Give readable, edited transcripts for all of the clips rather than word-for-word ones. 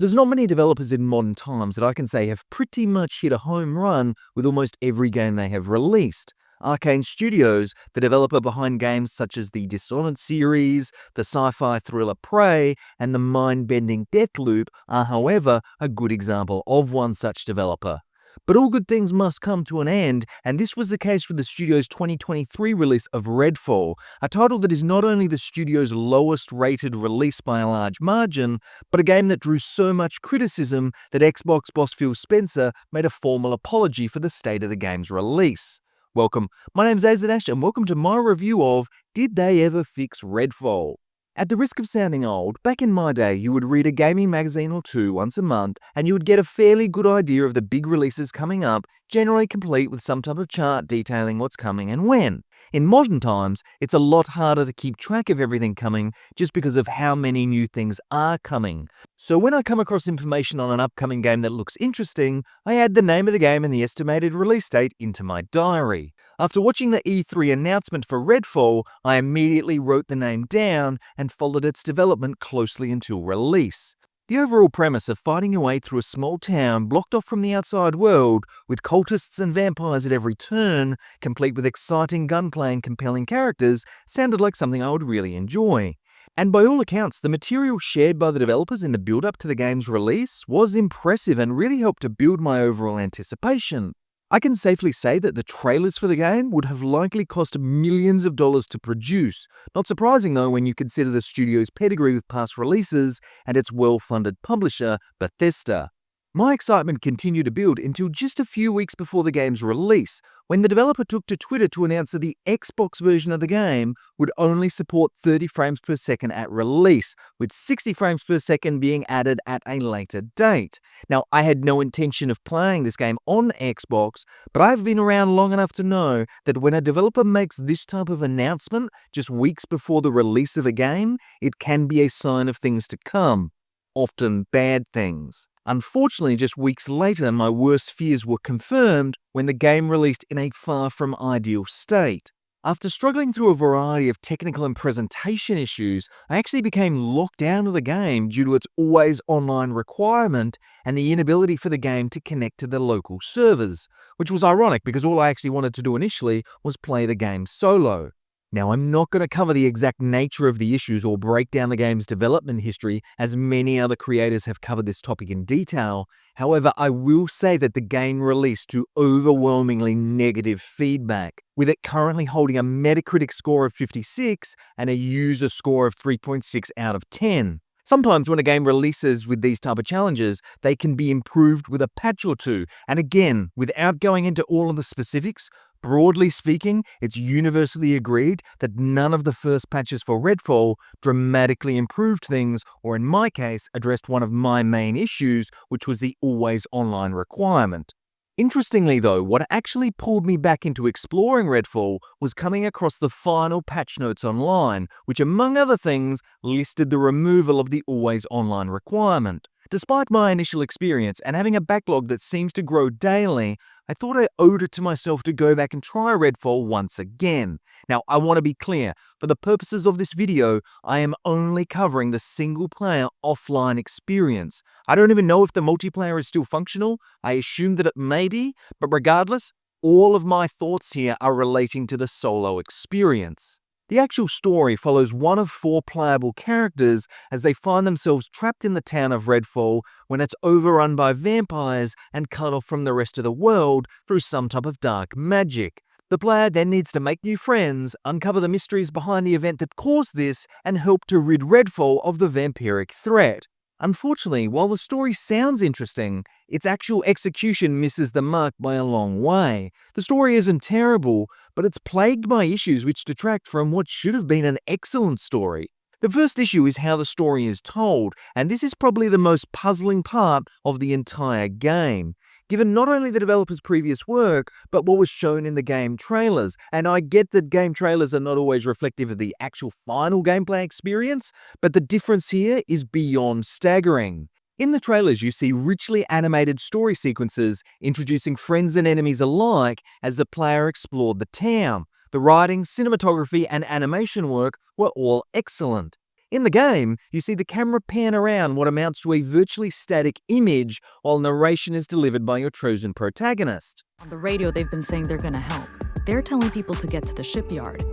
There's not many developers in modern times that I can say have pretty much hit a home run with almost every game they have released. Arcane Studios, the developer behind games such as the Dishonored series, the sci-fi thriller Prey, and the mind-bending Deathloop are, however, a good example of one such developer. But all good things must come to an end, and this was the case with the studio's 2023 release of Redfall, a title that is not only the studio's lowest rated release by a large margin, but a game that drew so much criticism that Xbox boss Phil Spencer made a formal apology for the state of the game's release. Welcome, my name's Azadash and welcome to my review of Did They Ever Fix Redfall? At the risk of sounding old, back in my day you would read a gaming magazine or two once a month and you would get a fairly good idea of the big releases coming up, generally complete with some type of chart detailing what's coming and when. In modern times, it's a lot harder to keep track of everything coming just because of how many new things are coming. So when I come across information on an upcoming game that looks interesting, I add the name of the game and the estimated release date into my diary. After watching the E3 announcement for Redfall, I immediately wrote the name down and followed its development closely until release. The overall premise of fighting your way through a small town blocked off from the outside world, with cultists and vampires at every turn, complete with exciting gunplay and compelling characters, sounded like something I would really enjoy. And by all accounts, the material shared by the developers in the build-up to the game's release was impressive and really helped to build my overall anticipation. I can safely say that the trailers for the game would have likely cost millions of dollars to produce. Not surprising though when you consider the studio's pedigree with past releases and its well-funded publisher, Bethesda. My excitement continued to build until just a few weeks before the game's release, when the developer took to Twitter to announce that the Xbox version of the game would only support 30 frames per second at release, with 60 frames per second being added at a later date. Now, I had no intention of playing this game on Xbox, but I've been around long enough to know that when a developer makes this type of announcement just weeks before the release of a game, it can be a sign of things to come, often bad things. Unfortunately, just weeks later, my worst fears were confirmed when the game released in a far from ideal state. After struggling through a variety of technical and presentation issues, I actually became locked out of the game due to its always online requirement and the inability for the game to connect to the local servers, which was ironic because all I actually wanted to do initially was play the game solo. Now, I'm not going to cover the exact nature of the issues or break down the game's development history, as many other creators have covered this topic in detail. However, I will say that the game released to overwhelmingly negative feedback, with it currently holding a Metacritic score of 56 and a user score of 3.6 out of 10. Sometimes when a game releases with these type of challenges, they can be improved with a patch or two, and again, without going into all of the specifics, broadly speaking, it's universally agreed that none of the first patches for Redfall dramatically improved things, or in my case, addressed one of my main issues, which was the always online requirement. Interestingly though, what actually pulled me back into exploring Redfall was coming across the final patch notes online, which among other things, listed the removal of the always online requirement. Despite my initial experience and having a backlog that seems to grow daily, I thought I owed it to myself to go back and try Redfall once again. Now, I want to be clear, for the purposes of this video, I am only covering the single-player offline experience. I don't even know if the multiplayer is still functional. I assume that it may be, but regardless, all of my thoughts here are relating to the solo experience. The actual story follows one of 4 playable characters as they find themselves trapped in the town of Redfall when it's overrun by vampires and cut off from the rest of the world through some type of dark magic. The player then needs to make new friends, uncover the mysteries behind the event that caused this, and help to rid Redfall of the vampiric threat. Unfortunately, while the story sounds interesting, its actual execution misses the mark by a long way. The story isn't terrible, but it's plagued by issues which detract from what should have been an excellent story. The first issue is how the story is told, and this is probably the most puzzling part of the entire game, given not only the developer's previous work, but what was shown in the game trailers. And I get that game trailers are not always reflective of the actual final gameplay experience, but the difference here is beyond staggering. In the trailers, you see richly animated story sequences introducing friends and enemies alike as the player explored the town. The writing, cinematography, and animation work were all excellent. In the game, you see the camera pan around what amounts to a virtually static image while narration is delivered by your chosen protagonist. On the radio, they've been saying they're gonna help. They're telling people to get to the shipyard.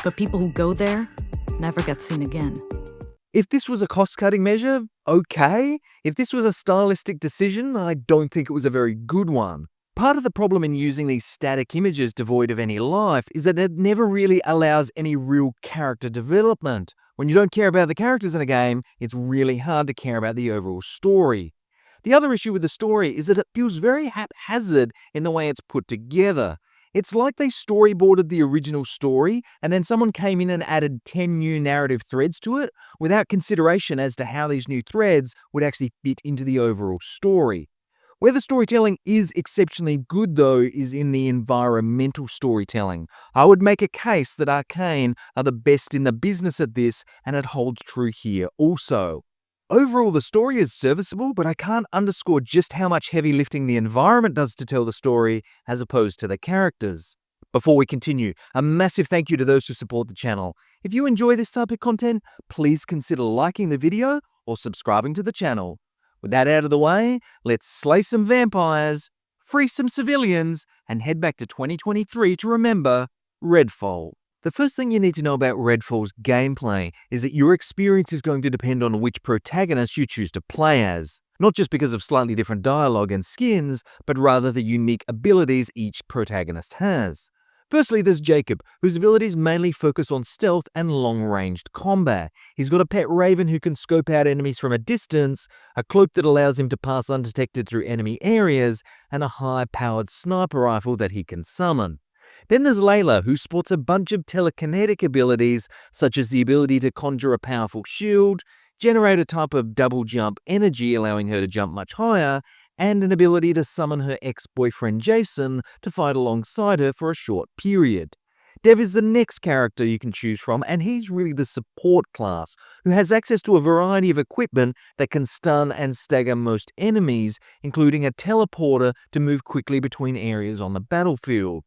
But people who go there never get seen again. If this was a cost-cutting measure, okay. If this was a stylistic decision, I don't think it was a very good one. Part of the problem in using these static images devoid of any life is that it never really allows any real character development. When you don't care about the characters in a game, it's really hard to care about the overall story. The other issue with the story is that it feels very haphazard in the way it's put together. It's like they storyboarded the original story and then someone came in and added 10 new narrative threads to it without consideration as to how these new threads would actually fit into the overall story. Where the storytelling is exceptionally good, though, is in the environmental storytelling. I would make a case that Arcane are the best in the business at this, and it holds true here also. Overall, the story is serviceable, but I can't underscore just how much heavy lifting the environment does to tell the story, as opposed to the characters. Before we continue, a massive thank you to those who support the channel. If you enjoy this type of content, please consider liking the video or subscribing to the channel. With that out of the way, let's slay some vampires, free some civilians, and head back to 2023 to remember Redfall. The first thing you need to know about Redfall's gameplay is that your experience is going to depend on which protagonist you choose to play as. Not just because of slightly different dialogue and skins, but rather the unique abilities each protagonist has. Firstly, there's Jacob, whose abilities mainly focus on stealth and long-ranged combat. He's got a pet raven who can scope out enemies from a distance, a cloak that allows him to pass undetected through enemy areas, and a high-powered sniper rifle that he can summon. Then there's Layla, who sports a bunch of telekinetic abilities, such as the ability to conjure a powerful shield, generate a type of double jump energy allowing her to jump much higher, and an ability to summon her ex-boyfriend Jason to fight alongside her for a short period. Dev is the next character you can choose from, and he's really the support class, who has access to a variety of equipment that can stun and stagger most enemies, including a teleporter to move quickly between areas on the battlefield.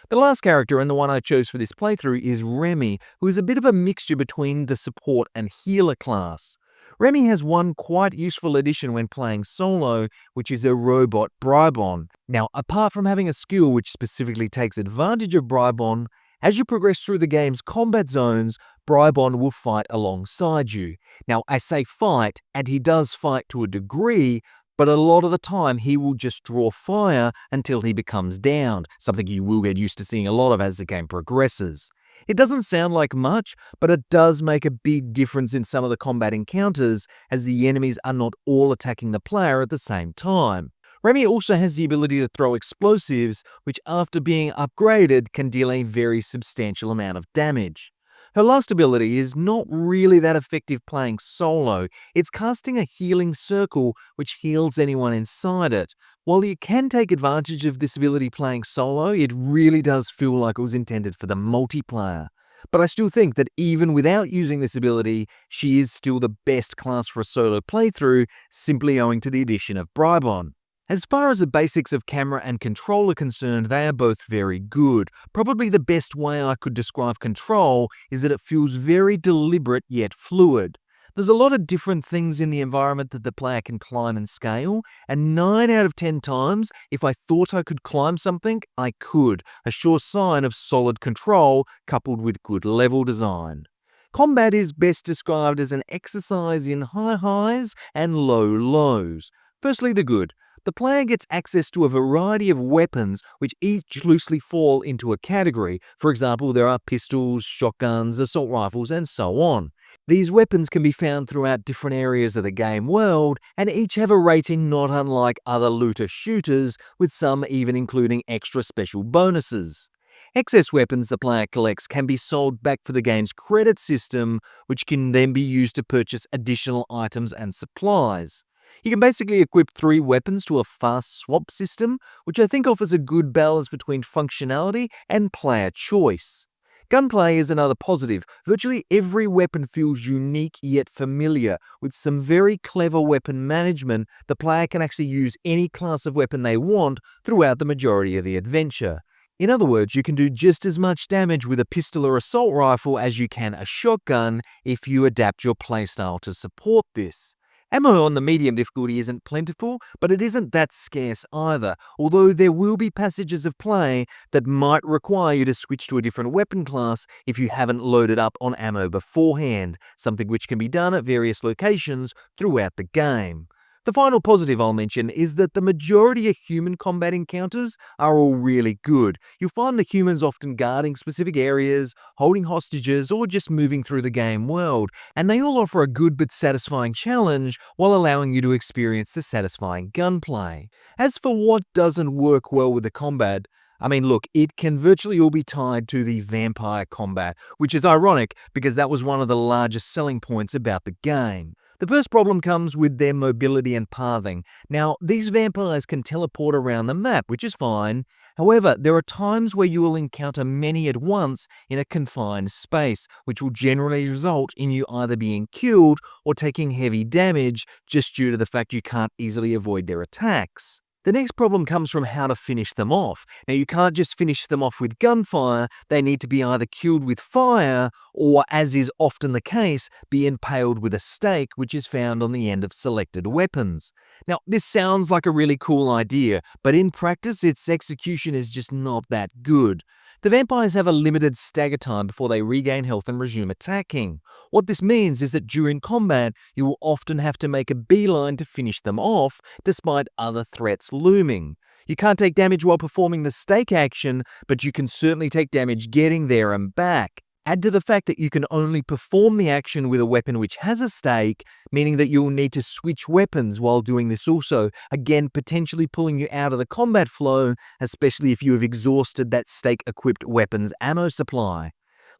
The last character, and the one I chose for this playthrough, is Remy, who is a bit of a mixture between the support and healer class. Remy has one quite useful addition when playing solo, which is a robot Bribon. Now, apart from having a skill which specifically takes advantage of Bribon, as you progress through the game's combat zones, Bribon will fight alongside you. Now, I say fight, and he does fight to a degree, but a lot of the time he will just draw fire until he becomes downed, something you will get used to seeing a lot of as the game progresses. It doesn't sound like much, but it does make a big difference in some of the combat encounters, as the enemies are not all attacking the player at the same time. Remy also has the ability to throw explosives, which after being upgraded can deal a very substantial amount of damage. Her last ability is not really that effective playing solo. It's casting a healing circle which heals anyone inside it. While you can take advantage of this ability playing solo, it really does feel like it was intended for the multiplayer. But I still think that even without using this ability, she is still the best class for a solo playthrough, simply owing to the addition of Bribon. As far as the basics of camera and control are concerned, they are both very good. Probably the best way I could describe control is that it feels very deliberate yet fluid. There's a lot of different things in the environment that the player can climb and scale, and 9 out of 10 times, if I thought I could climb something, I could, a sure sign of solid control coupled with good level design. Combat is best described as an exercise in high highs and low lows. Firstly, the good. The player gets access to a variety of weapons which each loosely fall into a category. For example, there are pistols, shotguns, assault rifles, and so on. These weapons can be found throughout different areas of the game world, and each have a rating not unlike other looter shooters, with some even including extra special bonuses. Excess weapons the player collects can be sold back for the game's credit system, which can then be used to purchase additional items and supplies. You can basically equip 3 weapons to a fast swap system, which I think offers a good balance between functionality and player choice. Gunplay is another positive. Virtually every weapon feels unique yet familiar. With some very clever weapon management, the player can actually use any class of weapon they want throughout the majority of the adventure. In other words, you can do just as much damage with a pistol or assault rifle as you can a shotgun if you adapt your playstyle to support this. Ammo on the medium difficulty isn't plentiful, but it isn't that scarce either, although there will be passages of play that might require you to switch to a different weapon class if you haven't loaded up on ammo beforehand, something which can be done at various locations throughout the game. The final positive I'll mention is that the majority of human combat encounters are all really good. You'll find the humans often guarding specific areas, holding hostages, or just moving through the game world, and they all offer a good but satisfying challenge while allowing you to experience the satisfying gunplay. As for what doesn't work well with the combat, look, it can virtually all be tied to the vampire combat, which is ironic because that was one of the largest selling points about the game. The first problem comes with their mobility and pathing. Now, these vampires can teleport around the map, which is fine. However, there are times where you will encounter many at once in a confined space, which will generally result in you either being killed or taking heavy damage just due to the fact you can't easily avoid their attacks. The next problem comes from how to finish them off. Now, you can't just finish them off with gunfire, they need to be either killed with fire or, as is often the case, be impaled with a stake which is found on the end of selected weapons. Now, this sounds like a really cool idea, but in practice its execution is just not that good. The vampires have a limited stagger time before they regain health and resume attacking. What this means is that during combat, you will often have to make a beeline to finish them off, despite other threats looming. You can't take damage while performing the stake action, but you can certainly take damage getting there and back. Add to the fact that you can only perform the action with a weapon which has a stake, meaning that you will need to switch weapons while doing this also, again potentially pulling you out of the combat flow, especially if you have exhausted that stake-equipped weapon's ammo supply.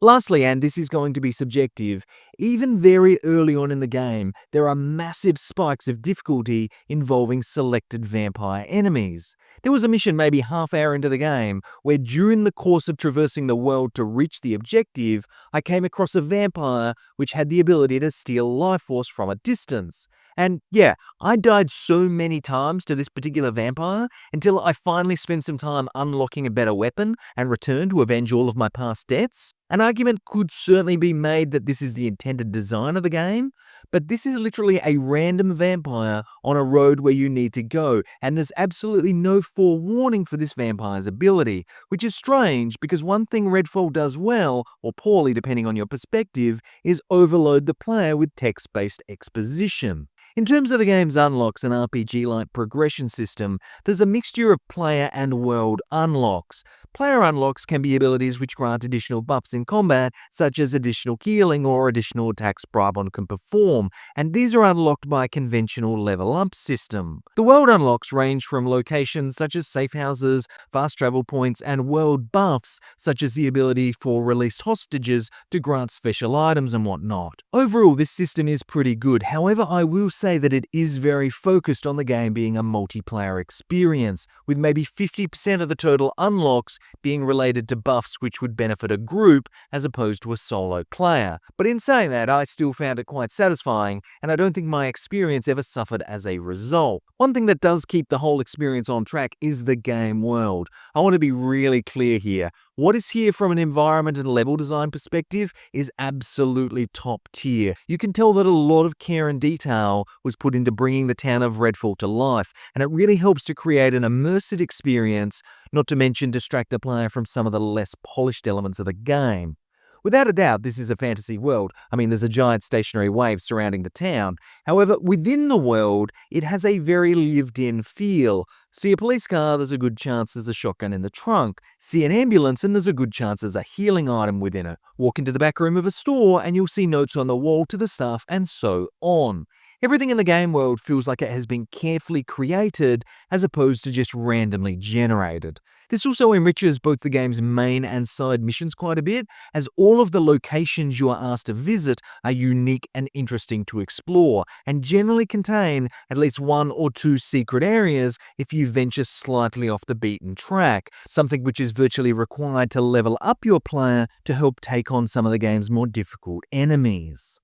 Lastly, and this is going to be subjective, even very early on in the game, there are massive spikes of difficulty involving selected vampire enemies. There was a mission maybe half hour into the game where during the course of traversing the world to reach the objective, I came across a vampire which had the ability to steal life force from a distance. And yeah, I died so many times to this particular vampire until I finally spent some time unlocking a better weapon and returned to avenge all of my past deaths. An argument could certainly be made that this is the intended design of the game, but this is literally a random vampire on a road where you need to go, and there's absolutely no forewarning for this vampire's ability, which is strange because one thing Redfall does well, or poorly depending on your perspective, is overload the player with text-based exposition. In terms of the game's unlocks and RPG-like progression system, there's a mixture of player and world unlocks. Player unlocks can be abilities which grant additional buffs in combat, such as additional healing or additional attacks Brabon can perform, and these are unlocked by a conventional level-up system. The world unlocks range from locations such as safe houses, fast travel points, and world buffs, such as the ability for released hostages to grant special items and whatnot. Overall, this system is pretty good, however, I will say that it is very focused on the game being a multiplayer experience, with maybe 50% of the total unlocks being related to buffs which would benefit a group as opposed to a solo player. But in saying that, I still found it quite satisfying, and I don't think my experience ever suffered as a result. One thing that does keep the whole experience on track is the game world. I want to be really clear here. What is here from an environment and level design perspective is absolutely top tier. You can tell that a lot of care and detail was put into bringing the town of Redfall to life, and it really helps to create an immersive experience, not to mention distract the player from some of the less polished elements of the game. Without a doubt, this is a fantasy world. There's a giant stationary wave surrounding the town. However, within the world, it has a very lived-in feel. See a police car, there's a good chance there's a shotgun in the trunk. See an ambulance, and there's a good chance there's a healing item within it. Walk into the back room of a store, and you'll see notes on the wall to the staff, and so on. Everything in the game world feels like it has been carefully created as opposed to just randomly generated. This also enriches both the game's main and side missions quite a bit, as all of the locations you are asked to visit are unique and interesting to explore, and generally contain at least one or two secret areas if you venture slightly off the beaten track, something which is virtually required to level up your player to help take on some of the game's more difficult enemies.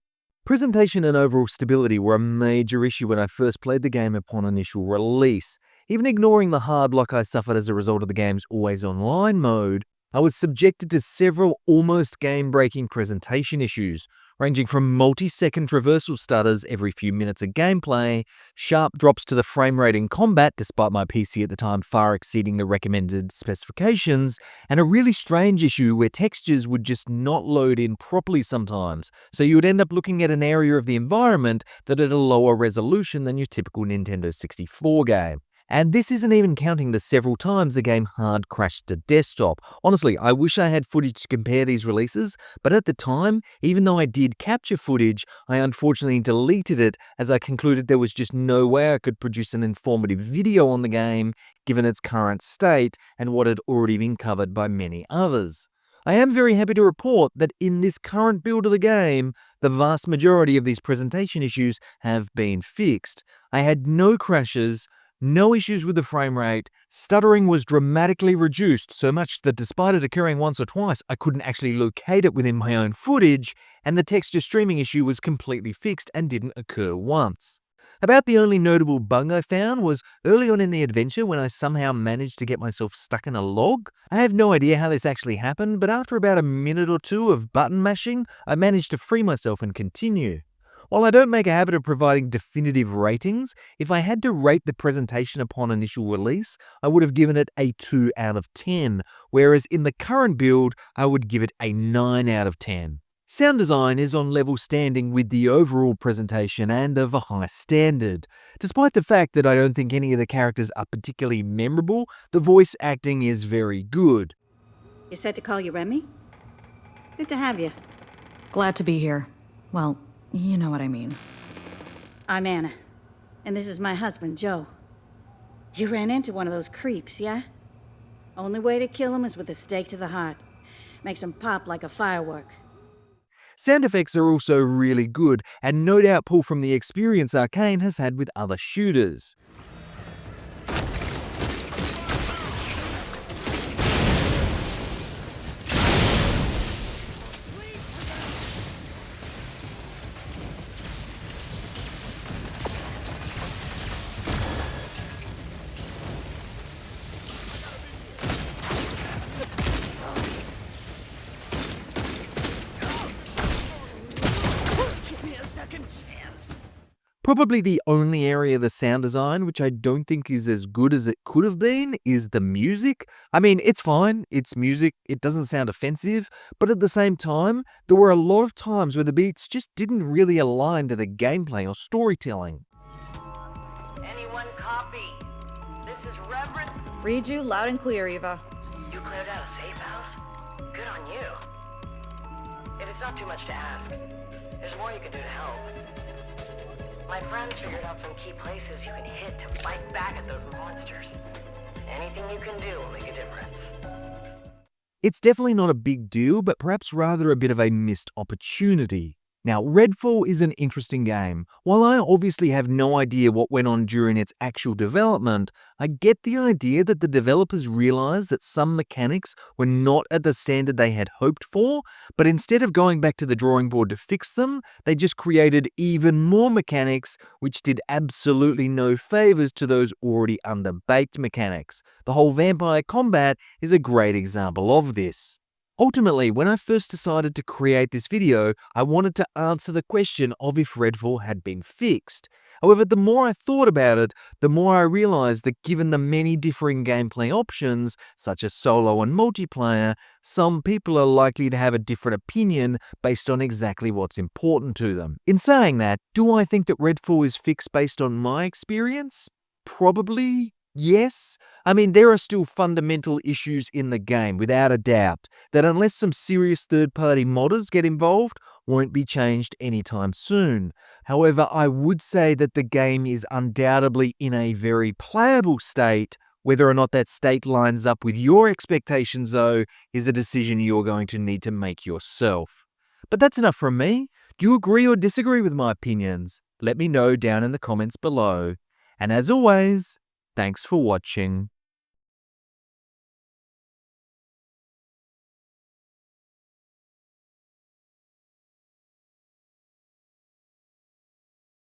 Presentation and overall stability were a major issue when I first played the game upon initial release. Even ignoring the hard lock I suffered as a result of the game's always online mode, I was subjected to several almost game-breaking presentation issues, ranging from multi-second traversal stutters every few minutes of gameplay, sharp drops to the frame rate in combat despite my PC at the time far exceeding the recommended specifications, and a really strange issue where textures would just not load in properly sometimes, so you would end up looking at an area of the environment that had a lower resolution than your typical Nintendo 64 game. And this isn't even counting the several times the game hard crashed to desktop. Honestly, I wish I had footage to compare these releases, but at the time, even though I did capture footage, I unfortunately deleted it as I concluded there was just no way I could produce an informative video on the game given its current state and what had already been covered by many others. I am very happy to report that in this current build of the game, the vast majority of these presentation issues have been fixed. I had no crashes, no issues with the frame rate, stuttering was dramatically reduced so much that despite it occurring once or twice, I couldn't actually locate it within my own footage, and the texture streaming issue was completely fixed and didn't occur once. About the only notable bug I found was early on in the adventure when I somehow managed to get myself stuck in a log. I have no idea how this actually happened, but after about a minute or two of button mashing, I managed to free myself and continue. While I don't make a habit of providing definitive ratings, if I had to rate the presentation upon initial release, I would have given it a 2 out of 10, whereas in the current build, I would give it a 9 out of 10. Sound design is on level standing with the overall presentation and of a high standard. Despite the fact that I don't think any of the characters are particularly memorable, the voice acting is very good. You said to call you Remy? Good to have you. Glad to be here. Well, you know what I mean. I'm Anna, and this is my husband, Joe. You ran into one of those creeps, yeah? Only way to kill him is with a stake to the heart. Makes him pop like a firework. Sound effects are also really good, and no doubt pull from the experience Arcane has had with other shooters. Probably the only area of the sound design which I don't think is as good as it could have been is the music. I mean, it's fine, it's music, it doesn't sound offensive, but at the same time, there were a lot of times where the beats just didn't really align to the gameplay or storytelling. Anyone copy? This is Reverend. Read you loud and clear, Eva. You cleared out a safe house? Good on you. If it's not too much to ask, there's more you can do to help. My friends figured out some key places you can hit to fight back at those monsters. Anything you can do will make a difference. It's definitely not a big deal, but perhaps rather a bit of a missed opportunity. Now, Redfall is an interesting game. While I obviously have no idea what went on during its actual development, I get the idea that the developers realized that some mechanics were not at the standard they had hoped for, but instead of going back to the drawing board to fix them, they just created even more mechanics which did absolutely no favors to those already underbaked mechanics. The whole vampire combat is a great example of this. Ultimately, when I first decided to create this video, I wanted to answer the question of if Redfall had been fixed. However, the more I thought about it, the more I realized that given the many differing gameplay options, such as solo and multiplayer, some people are likely to have a different opinion based on exactly what's important to them. In saying that, do I think that Redfall is fixed based on my experience? Probably. Yes, I mean, there are still fundamental issues in the game, without a doubt, that unless some serious third-party modders get involved, won't be changed anytime soon. However, I would say that the game is undoubtedly in a very playable state. Whether or not that state lines up with your expectations, though, is a decision you're going to need to make yourself. But that's enough from me. Do you agree or disagree with my opinions? Let me know down in the comments below. And as always, thanks for watching.